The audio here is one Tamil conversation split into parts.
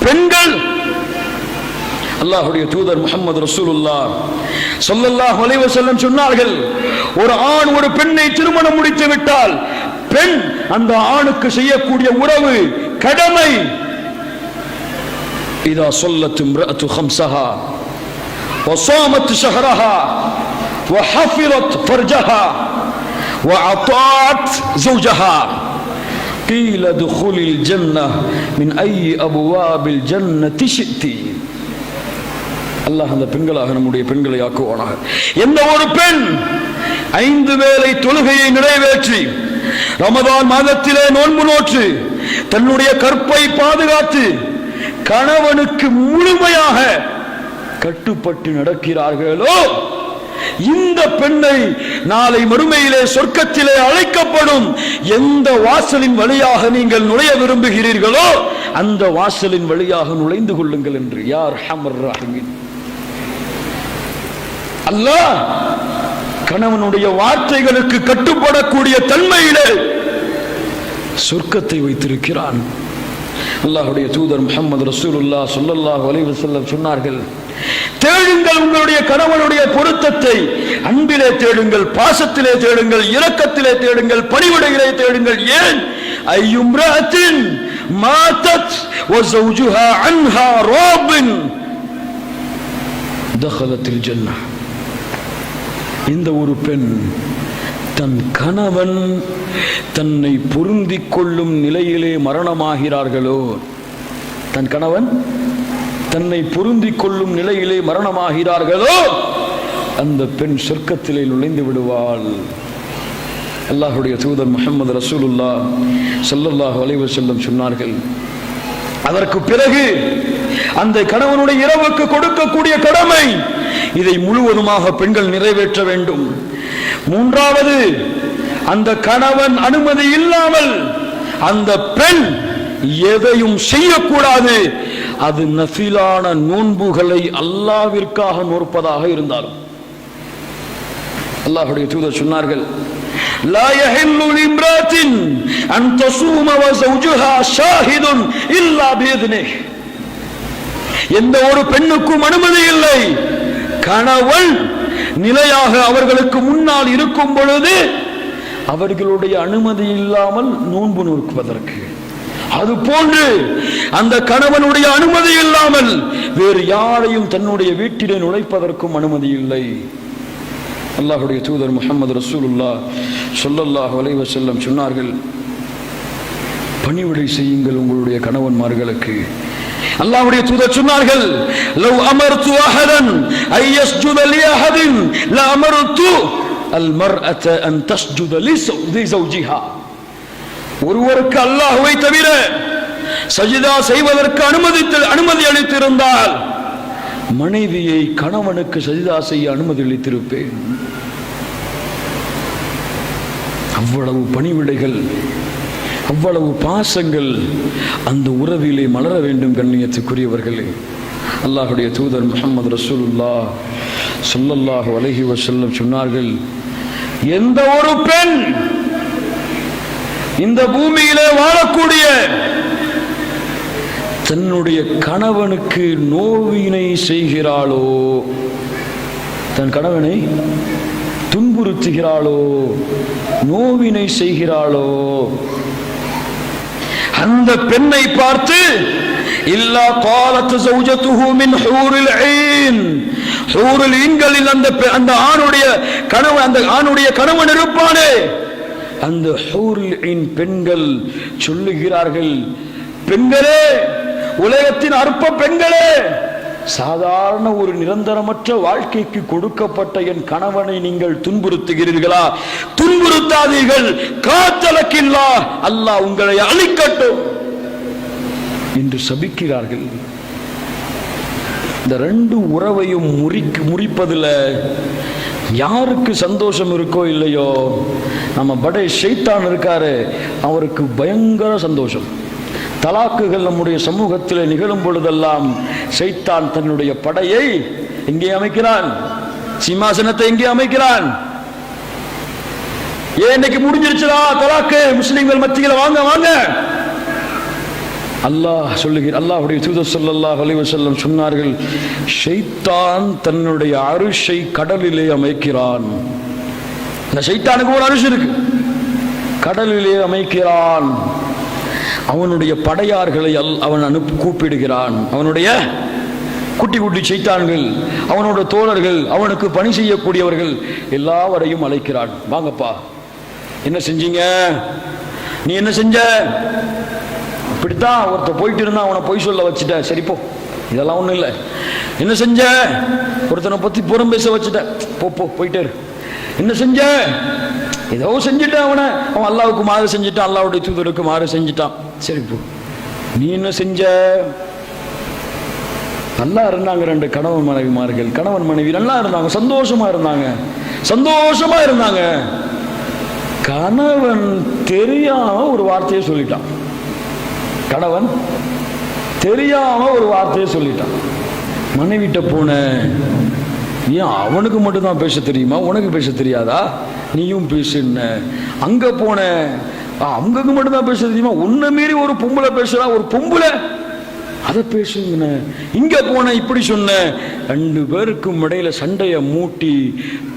பெண்கள் அல்லாஹ்வுடைய தூதர் முஹம்மது ரசூலுல்லாஹ் ஸல்லல்லாஹு அலைஹி வஸல்லம் சொன்னார்கள், ஒரு ஆண் ஒரு பெண்ணை திருமணம் முடித்து விட்டால் பெண் அந்த ஆணுக்கு செய்யக்கூடிய உறவு கடமை. இதா ஸல்லத் இம்ரஅத்து خمسها وصامت شهرها وحفظت فرجها وأطاعت زوجها قيل ادخل الجنة من أي أبواب الجنة شئت. அல்லாஹ் அந்த பெண்களாக நம்முடைய பெண்களை ஆக்குவானாக. எந்த ஒரு பெண் 5 வேளை தொழுகையை நிறைவேற்றி ரமதான் மாதத்திலே நோன்பு நோற்று தன்னுடைய கற்பை பாதுகாத்து கணவனுக்கு முழுமையாக கட்டுப்பட்டு நடக்கிறார்களோ, இந்த பெண்ணை நாளை மறுமையிலே சொர்க்கத்திலே அழைக்கப்படும் எந்த வாசலின் வழியாக நீங்கள் நுழைய விரும்புகிறீர்களோ அந்த வாசலின் வழியாக நுழைந்து கொள்ளுங்கள் என்று யார் அர்ஹமர் ராஹிமீன். அல்லாஹ் கணவனுடைய வார்த்தைகளுக்கு கட்டுப்படக்கூடிய தன்மையிலே சொர்க்கத்தை வைத்திருக்கிறான். அல்லாஹ்வுடைய தூதர் முஹம்மது ரசூலுல்லாஹ் ஸல்லல்லாஹு அலைஹி வஸல்லம் சொன்னார்கள், தேடுங்கள் உங்களுடைய கணவனுடைய பொருத்தத்தை, அன்பிலே தேடுங்கள், பாசத்திலே தேடுங்கள், இரக்கத்திலே தேடுங்கள், பணிவிடையிலே தேடுங்கள். ஏன் ஐயும்ரஅத்தின் மாதத் வ ஸௌஜுஹா அன்ஹா ராபின் தഖலத்தில் ஜன்னah. இந்த ஒரு பெண் தன் கணவன் தன்னை பொருந்திக் கொள்ளும் நிலையிலே மரணமாகிறார்களோ, தன் கணவன் தன்னை பொருந்திக் கொள்ளும் நிலையிலே மரணமாகிறார்களோ அந்த பெண் சொர்க்கத்திலே நுழைந்து விடுவாள். அல்லாஹ்வுடைய தூதர் முஹம்மது ரசூலுல்லாஹ் ஸல்லல்லாஹு அலைஹி வஸல்லம் சொன்னார்கள், அதற்கு பிறகு அந்த கணவனுடைய இரவுக்கு கொடுக்கக்கூடிய கடமை இதை முழுவதுமாக பெண்கள் நிறைவேற்ற வேண்டும். 3வது, அந்த கணவன் அனுமதி இல்லாமல் அந்த பெண் எதையும் செய்யக்கூடாது. அது நஃபிலான நோன்புகளை அல்லாஹ்விற்காக நோற்பதாக இருந்தாலும். அல்லாஹ்வுடைய தூதர் சொன்னார்கள், லா யஹில்லு லிம்ராத்தின் அன் தஸூம வ ஸௌஜுஹா ஷாஹிதுன் இல்லா பிஇذنஹி. எந்த ஒரு பெண்ணுக்கும் அனுமதி இல்லை கணவன் நிலையாக அவர்களுக்கு முன்னால் இருக்கும் பொழுது அவர்களுடைய அனுமதி இல்லாமல் நோன்பு நோக்குவதற்கு. அதுபோன்று அந்த கணவனுடைய அனுமதி இல்லாமல் வேறு யாரையும் தன்னுடைய வீட்டிலே நுழைப்பதற்கும் அனுமதி இல்லை. அல்லாஹ்வுடைய தூதர் முஹம்மது ரசூலுல்லாஹ் ஸல்லல்லாஹு அலைஹி வஸல்லம் சொன்னார்கள், பணிவிடை செய்யுங்கள் உங்களுடைய கணவன்மார்களுக்கு. அல்லாஹ்வுடைய தூதர் சொன்னார்கள், love அமர்து அஹதன் I யஸ்ஜுத Li அஹதின் law அமர்து Al மர்அத an தஸ்ஜுத லி ஸௌஜிஹா. ஒருவருக்கு அல்லாஹ்வை தவிர சஜிதா செய்வதற்கு அனுமதி அளித்திருந்தால் மனைவியை கணவனுக்கு சஜிதா செய்ய அனுமதி அளித்திருப்பேன். அவ்வளவு பணிவிடைகள், அவ்வளவு பாசங்கள் அந்த உறவிலே மலர வேண்டும். கண்ணியத்துக்குரியவர்களே, அல்லாஹ்வுடைய தூதர் முஹம்மது ரசூலுல்லாஹ் ஸல்லல்லாஹு அலைஹி வஸல்லம் சொன்னார்கள், எந்த ஒரு பெண் இந்த பூமியிலே வாழக்கூடிய தன்னுடைய கணவனுக்கு நோவினை செய்கிறாளோ, தன் கணவனை துன்புறுத்துகிறாளோ, நோவினை செய்கிறாளோ, அந்த பெண்ணை பார்த்து இல்லா காலத்து ஜௌஜத்துஹு மின் ஹூரில் ஈன், ஹூரில் ஈன்களில் அந்த ஆணுடைய கணவன், அந்த ஆணுடைய கணவன் இருப்பானே, அந்த ஹூரில் ஈன் பெண்கள் சொல்லுகிறார்கள், பெண்களே, உலகத்தின் அற்ப பெண்களே, சாதாரண ஒரு நிரந்தரமற்ற வாழ்க்கைக்கு கொடுக்கப்பட்ட என் கணவனை நீங்கள் துன்புறுத்துகிறீர்களா? துன்புறுத்தாதீர்கள், காத்தலக்கில்லா, அல்லாஹ் உங்களை அழிக்கட்டும் என்று சபிக்கிறார்கள். இந்த 2 உறவையும் முறிப்பதில் யாருக்கு சந்தோஷம் இருக்கோ இல்லையோ, நம்ம படை ஷைத்தான் இருக்காரு, அவருக்கு பயங்கர சந்தோஷம். தலாக்குகள் நம்முடைய சமூகத்தில் நிகழும் பொழுதெல்லாம் ஷைத்தான் தன்னுடைய படையை எங்கே அமைக்கிறான்? சிம்மாசனத்தை எங்கே அமைக்கிறான்? ஏன் இன்னைக்கு முடிஞ்சிருச்சுடா தலாக்கு, முஸ்லிம்கள் மத்தியில் வாங்க வாங்க, அல்லாஹ்வுடைய தூதர் ஸல்லல்லாஹு அலைஹி வஸல்லம் சொன்னார்கள், ஷைத்தான் தன்னுடைய அரிஷை கடலிலே அமைக்கிறான். இந்த ஷைத்தானுக்கு ஒரு அரிசி இருக்கு, கடலிலே அமைக்கிறான். அவனுடைய படையார்களை அவன் கூப்பிடுகிறான். அவனுடைய குட்டி குட்டி சைத்தான்கள், அவனோட தோழர்கள், அவனுக்கு பணி செய்யக்கூடியவர்கள் எல்லாவரையும் அழைக்கிறான். வாங்கப்பா, என்ன செஞ்சீங்க, நீ என்ன செஞ்ச, இப்படித்தான் ஒருத்த போயிட்டு இருந்தா அவனை பொய் சொல்ல வச்சுட்ட, சரிப்போ இதெல்லாம் ஒண்ணும் இல்லை. என்ன செஞ்ச, ஒருத்தனை பத்தி புறம் பேச வச்சுட்ட, போயிட்டே இரு. என்ன செஞ்ச, ஏதோ செஞ்சுட்டான், அவன் அல்லாவுக்கு மாறு செஞ்சுட்டான், அல்லாவுடைய தூதருக்கு மாறு செஞ்சுட்டான், சரி போ. நீ என்ன செஞ்ச, நல்லா இருந்தாங்க ரெண்டு கணவன் மனைவிமார்கள், கணவன் மனைவி நல்லா இருந்தாங்க, சந்தோஷமா இருந்தாங்க. கணவன் தெரியாம ஒரு வார்த்தையை சொல்லிட்டான். மனைவிட்ட போன, ஏன் அவனுக்கு மட்டும்தான் பேச தெரியுமா, உனக்கு பேச தெரியாதா, நீயும் பேசுன. அங்க போன, அவங்களுக்கு மட்டும்தான் பேச தெரியுமா, உன்னை மீறி ஒரு பொம்பளை பேசுறா, ஒரு பொம்பளை அதை பேசுங்க. இங்க போன, இப்படி சொன்ன, ரெண்டு பேருக்கும் இடையில சண்டைய மூட்டி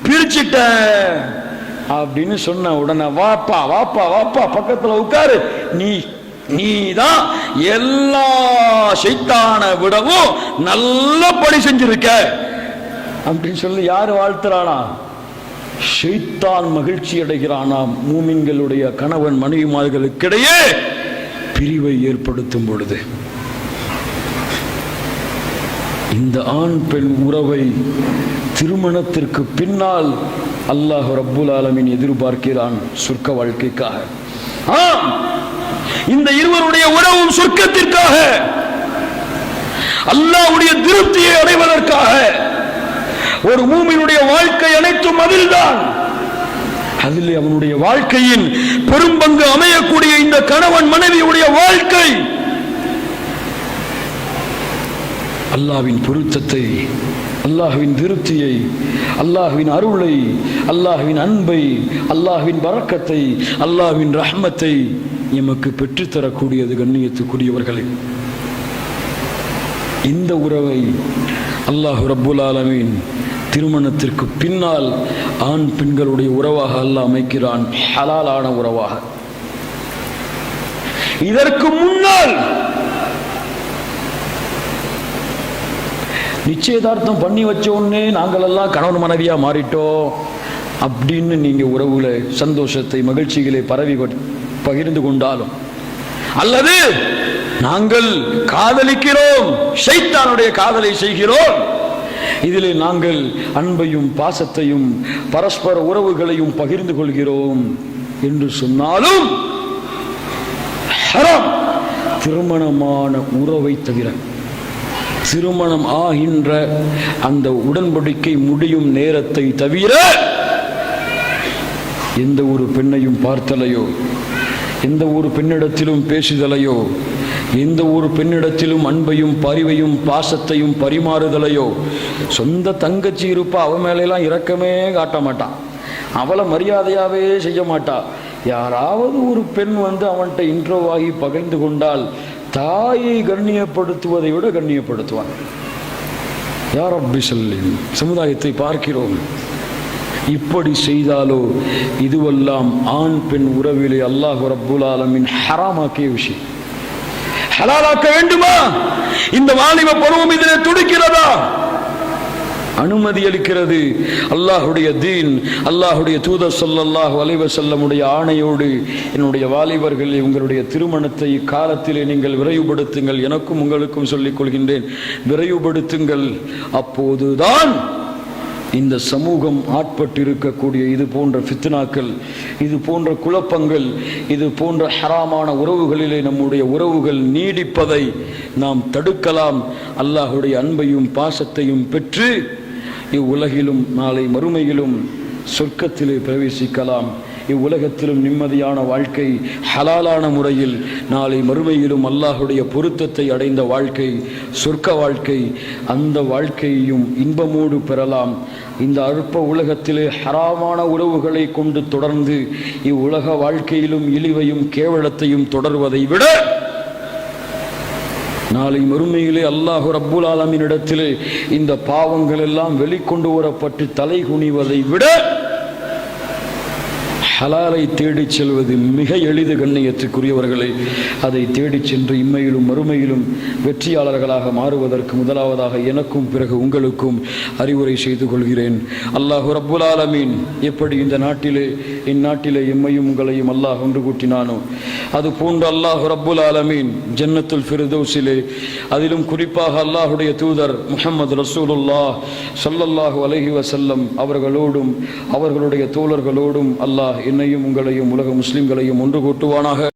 பிரிச்சுட்ட அப்படின்னு சொன்ன உடனே, வாப்பா வாப்பா வாப்பா பக்கத்துல உட்காரு, நீதான் எல்லா ஷைத்தான விடவும் நல்ல பணி செஞ்சிருக்க அப்படின்னு சொல்லி யாரு வாழ்த்துறானா, ஷைத்தான் மகிழ்ச்சி அடைகிறானாம். மூமின்களுடைய கணவன் மனைவிமார்களுக்கிடையே பிரிவை ஏற்படுத்தும் பொழுது இந்த ஆண் பெண் உறவை திருமணத்திற்கு பின்னால் அல்லாஹ் ரப்புல் ஆலமீன் எதிர்பார்க்கிறான் சொர்க்க வாழ்க்கைக்காக. இந்த இருவருடைய உறவும் சொர்க்கத்திற்காக, அல்லாஹ்வுடைய திருப்தியை அடைவதற்காக. ஒரு மூமினுடைய வாழ்க்கை அனைத்தும் அதில்தான். அதில் அவனுடைய வாழ்க்கையின் பெரும்பங்கு அமையக்கூடிய இந்த கணவன் மனைவியுடைய வாழ்க்கை அல்லாஹ்வின் பொருத்தத்தை, அல்லாஹ்வின் திருப்தியை, அல்லாஹ்வின் அருளை, அல்லாஹ்வின் அன்பை, அல்லாஹ்வின் பரக்கத்தை, அல்லாஹ்வின் ரஹ்மத்தை எமக்கு பெற்றுத்தரக்கூடியது. கண்ணியத்துக்குரியவர்களே, இந்த உறவை அல்லாஹ் ரப்புல் ஆலமீன் திருமணத்திற்கு பின்னால் ஆண் பெண்களுடைய உறவாக அல்லாஹ் அமைக்கிறான், ஹலாலான உறவாக. இதற்கு முன்னால் நிச்சயதார்த்தம் பண்ணி வச்ச உடனே நாங்கள் எல்லாம் கணவன் மனைவியா மாறிட்டோம் அப்படின்னு நீங்க உறவுல சந்தோஷத்தை மகிழ்ச்சிகளை பகிர்ந்து கொண்டாலும், அல்லது நாங்கள் காதலிக்கிறோம், ஷைத்தானுடைய காதலை செய்கிறோம், இதிலே நாங்கள் அன்பையும் பாசத்தையும் பரஸ்பர உறவுகளையும் பகிர்ந்து கொள்கிறோம் என்று சொன்னாலும் ஹராம். திருமணமான உறவை தவிர, திருமணம் ஆகின்ற அந்த உடன்படிக்கை முடியும் நேரத்தை தவிர எந்த ஒரு பெண்ணையும் பார்த்தலையோ, எந்த ஒரு பெண்ணிடத்திலும் பேசுதலையோ, எந்த ஒரு பெண்ணிடத்திலும் அன்பையும் பரிவையும் பாசத்தையும் பரிமாறுதலையோ, சொந்த தங்கச்சி இருப்பா அவன் மேலாம் இரக்கமே காட்ட மாட்டான், அவளை மரியாதையாவே செய்ய மாட்டா. யாராவது ஒரு பெண் அவன்கிட்ட இன்ட்ரோவாகி பகிர்ந்து கொண்டால் தாயை கண்ணியப்படுத்துவதை விட கண்ணியப்படுத்துவான். யா ரப்பி ஸல்லி, சமுதாயத்தை பார்க்கிறோம். இப்படி செய்தாலோ இதுவெல்லாம் ஆண் பெண் உறவிலே அல்லாஹ் ரப்புல் ஆலமீன் ஹராமாக்கிய விஷயம். ஹலாலாக்க வேண்டுமா? இந்த வாலிப பருவம் இதிலே துடிக்கிறதா? அனுமதி அளிக்கிறது அல்லாஹுடைய தீன், அல்லாஹுடைய தூதர் ஸல்லல்லாஹு அலைஹி வஸல்லமுடைய ஆணையோடு. என்னுடைய வாலிபர்களே, உங்களுடைய திருமணத்தை காலத்திலே நீங்கள் விரைவுபடுத்துங்கள். எனக்கும் உங்களுக்கும் சொல்லிக் கொள்கின்றேன், விரைவுபடுத்துங்கள். அப்போதுதான் இந்த சமூகம் ஆட்பட்டிருக்கக்கூடிய இது போன்ற ஃபித்னாக்கள், இது போன்ற குழப்பங்கள், இது போன்ற ஹராமான உறவுகளிலே நம்முடைய உறவுகள் நீடிப்பதை நாம் தடுக்கலாம். அல்லாஹுடைய அன்பையும் பாசத்தையும் பெற்று இவ்வுலகிலும் நாளை மறுமையிலும் சொர்க்கத்திலே பிரவேசிக்கலாம். இவ்வுலகத்திலும் நிம்மதியான வாழ்க்கை, ஹலாலான முறையில் நாளை மறுமையிலும் அல்லாஹுடைய பொருத்தத்தை அடைந்த வாழ்க்கை, சொர்க்க வாழ்க்கை, அந்த வாழ்க்கையையும் இன்பமோடு பெறலாம். இந்த அற்ப உலகத்திலே ஹராமான உறவுகளை கொண்டு தொடர்ந்து இவ்வுலக வாழ்க்கையிலும் இழிவையும் கேவலத்தையும் தொடர்வதை விட நாளை மறுமையிலே அல்லாஹ் ரப்புல் ஆலமீன் இடத்திலே இந்த பாவங்கள் எல்லாம் வெளிக்கொண்டு வரப்பட்டு தலை குனிவதை விட ஹலாலை தேடிச் செல்வது மிக எளிது. கண்ணியத்துக்குரியவர்களை, அதை தேடிச் சென்று இம்மையிலும் மறுமையிலும் வெற்றியாளர்களாக மாறுவதற்கு முதலாவதாக எனக்கும் பிறகு உங்களுக்கும் அறிவுரை செய்து கொள்கிறேன். அல்லாஹு ரப்புல் ஆலமீன் எப்படி இந்த நாட்டிலே இந்நாட்டிலே எம்மையும் உங்களையும் அல்லாஹ் ஒன்று கூட்டினானோ, அது போன்று அல்லாஹு ரப்புல் ஆலமீன் ஜன்னத்துல் ஃபிர்தௌஸிலே, அதிலும் குறிப்பாக அல்லாஹுடைய தூதர் முஹம்மது ரசூலுல்லாஹ் ஸல்லல்லாஹு அலைஹி வஸல்லம் அவர்களோடும் அவர்களுடைய தோழர்களோடும் அல்லாஹ் என்னையும் உங்களையும் உலக முஸ்லிம்களையும் ஒன்று கூட்டுவானாக.